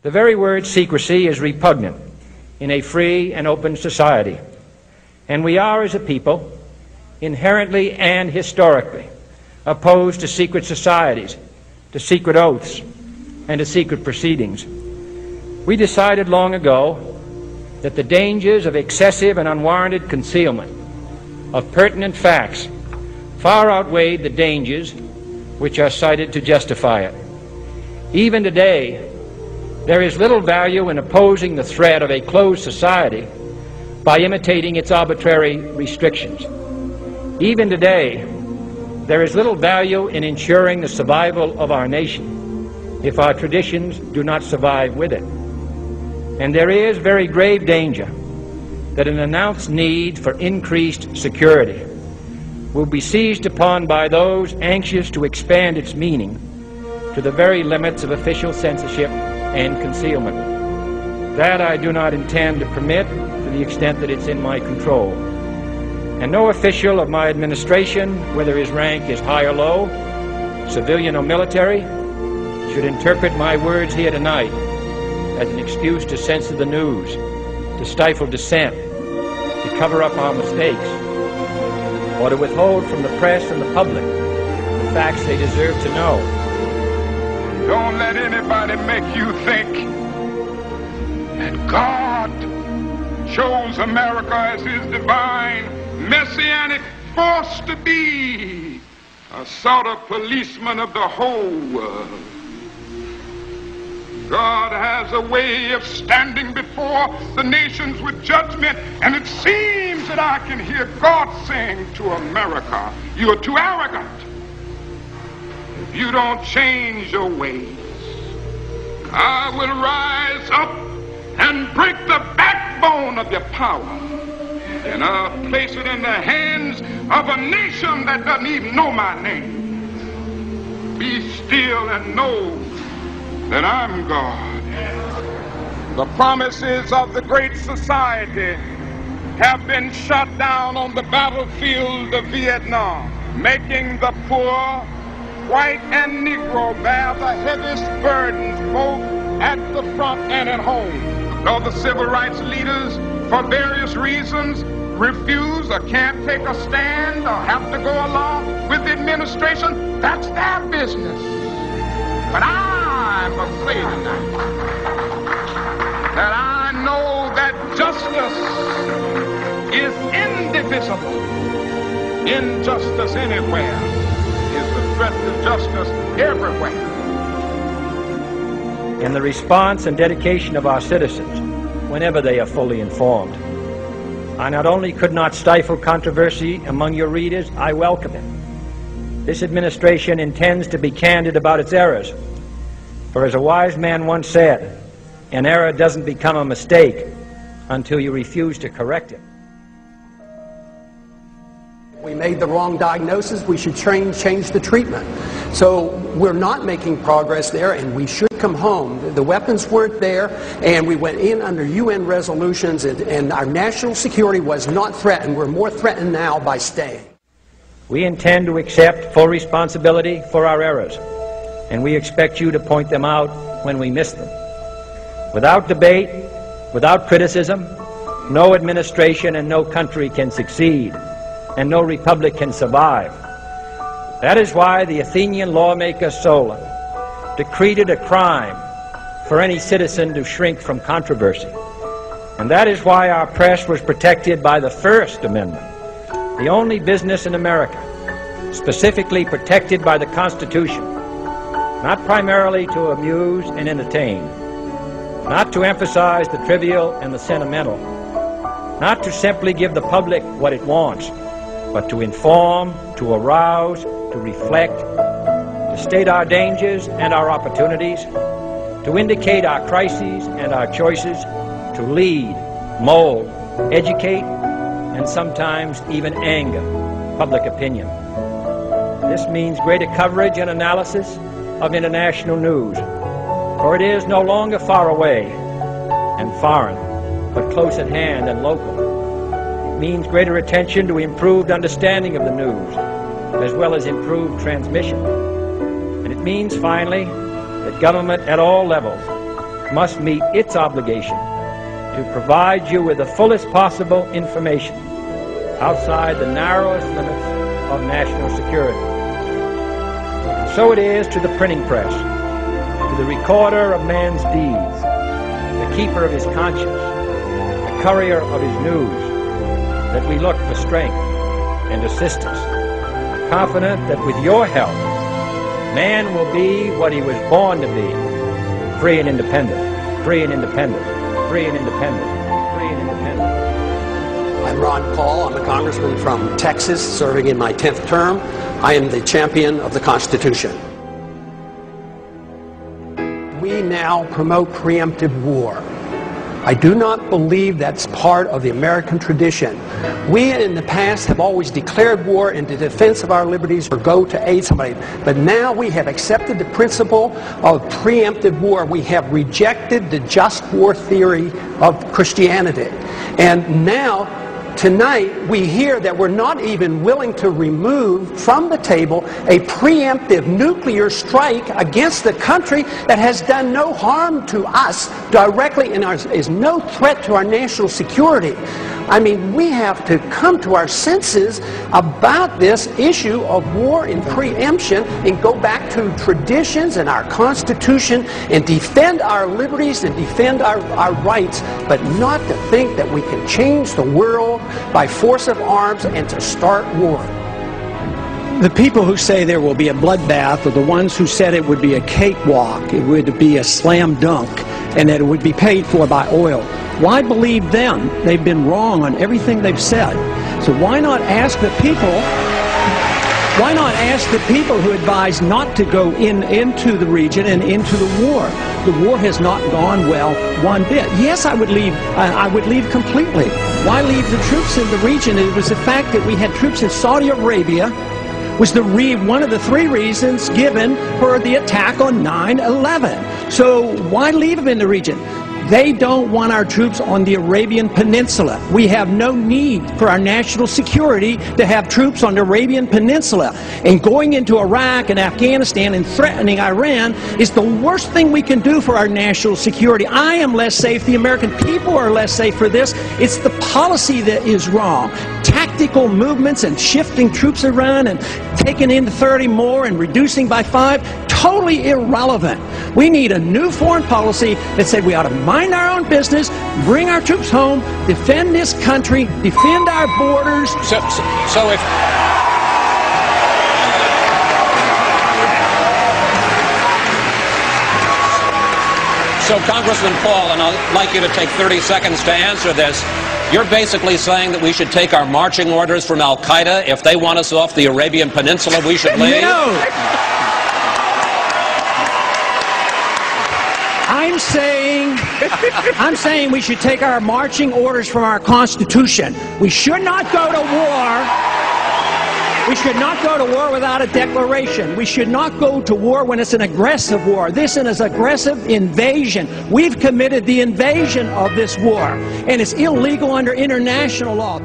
The very word secrecy is repugnant in a free and open society, and we are, as a people, inherently and historically opposed to secret societies, to secret oaths, and to secret proceedings. We decided long ago that the dangers of excessive and unwarranted concealment of pertinent facts far outweighed the dangers which are cited to justify it. Even today, there is little value in opposing the threat of a closed society by imitating its arbitrary restrictions. Even today, there is little value in ensuring the survival of our nation if our traditions do not survive with it. And there is very grave danger that an announced need for increased security will be seized upon by those anxious to expand its meaning to the very limits of official censorship and concealment. That I do not intend to permit to the extent that it's in my control. And no official of my administration, whether his rank is high or low, civilian or military, should interpret my words here tonight as an excuse to censor the news, to stifle dissent, to cover up our mistakes, or to withhold from the press and the public the facts they deserve to know. Don't let anybody make you think that God chose America as his divine, messianic force to be a sort of policeman of the whole world. God has a way of standing before the nations with judgment, and it seems that I can hear God saying to America, "You are too arrogant. If you don't change your ways, I will rise up and break the backbone of your power, and I'll place it in the hands of a nation that doesn't even know my name. Be still and know that I'm God." The promises of the great society have been shot down on the battlefield of Vietnam, making the poor, white and Negro, bear the heaviest burdens both at the front and at home. Though the civil rights leaders, for various reasons, refuse or can't take a stand or have to go along with the administration, that's their business. But I'm afraid that I know that justice is indivisible. Injustice anywhere is the threat to justice everywhere. In the response and dedication of our citizens, whenever they are fully informed, I not only could not stifle controversy among your readers, I welcome it. This administration intends to be candid about its errors. For as a wise man once said, an error doesn't become a mistake until you refuse to correct it. We made the wrong diagnosis, we should change the treatment. So we're not making progress there, and we should come home. The weapons weren't there, and we went in under UN resolutions, and our national security was not threatened. We're more threatened now by staying. We intend to accept full responsibility for our errors, and we expect you to point them out when we miss them. Without debate, without criticism, no administration and no country can succeed, and no republic can survive. That is why the Athenian lawmaker Solon decreed it a crime for any citizen to shrink from controversy. And that is why our press was protected by the First Amendment, the only business in America specifically protected by the Constitution, not primarily to amuse and entertain, not to emphasize the trivial and the sentimental, not to simply give the public what it wants, but to inform, to arouse, to reflect, to state our dangers and our opportunities, to indicate our crises and our choices, to lead, mold, educate, and sometimes even anger public opinion. This means greater coverage and analysis of international news, for it is no longer far away and foreign, but close at hand and local. It means greater attention to improved understanding of the news, as well as improved transmission. And it means, finally, that government at all levels must meet its obligation to provide you with the fullest possible information outside the narrowest limits of national security. And so it is to the printing press, to the recorder of man's deeds, the keeper of his conscience, the courier of his news, that we look for strength and assistance, confident that with your help, man will be what he was born to be, free and independent, free and independent, free and independent, free and independent. I'm Ron Paul. I'm a congressman from Texas, serving in my 10th term. I am the champion of the Constitution. We now promote preemptive war. I do not believe that's part of the American tradition. We in the past have always declared war in the defense of our liberties or go to aid somebody. But now we have accepted the principle of preemptive war. We have rejected the just war theory of Christianity. And now, tonight, we hear that we're not even willing to remove from the table a preemptive nuclear strike against the country that has done no harm to us directly and is no threat to our national security. I mean, we have to come to our senses about this issue of war and preemption and go back to traditions and our Constitution and defend our liberties and defend our rights, but not to think that we can change the world by force of arms and to start war. The people who say there will be a bloodbath are the ones who said it would be a cakewalk, it would be a slam dunk, and that it would be paid for by oil. Why believe them? They've been wrong on everything they've said. So why not ask the people? Why not ask the people who advise not to go into the region and into the war? The war has not gone well one bit. Yes, I would leave completely. Why leave the troops in the region? It was the fact that we had troops in Saudi Arabia was one of the three reasons given for the attack on 9/11. So why leave them in the region? They don't want our troops on the Arabian Peninsula. We have no need for our national security to have troops on the Arabian Peninsula. And going into Iraq and Afghanistan and threatening Iran is the worst thing we can do for our national security. I am less safe. The American people are less safe for this. It's the policy that is wrong. Tactical movements and shifting troops around and taking in 30 more and reducing by 5, totally irrelevant. We need a new foreign policy that said we ought to mind our own business, bring our troops home, defend this country, defend our borders. So Congressman Paul, and I'd like you to take 30 seconds to answer this. You're basically saying that we should take our marching orders from Al-Qaeda. If they want us off the Arabian Peninsula, we should leave? No! I'm saying we should take our marching orders from our Constitution. We should not go to war. We should not go to war without a declaration. We should not go to war when it's an aggressive war. This is an aggressive invasion. We've committed the invasion of this war, and it's illegal under international law.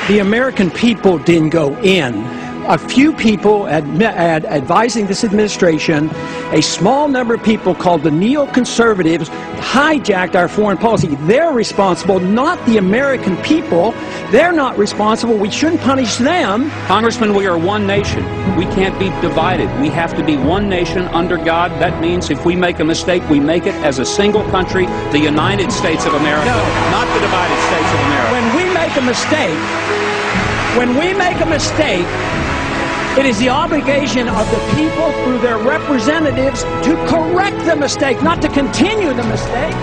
The American people didn't go in. A few people advising this administration, a small number of people called the neoconservatives, hijacked our foreign policy. They're responsible, not the American people. They're not responsible. We shouldn't punish them. Congressman, we are one nation. We can't be divided. We have to be one nation under God. That means if we make a mistake, we make it as a single country, the United States of America, not the divided States of America. When we make a mistake, it is the obligation of the people through their representatives to correct the mistake, not to continue the mistake.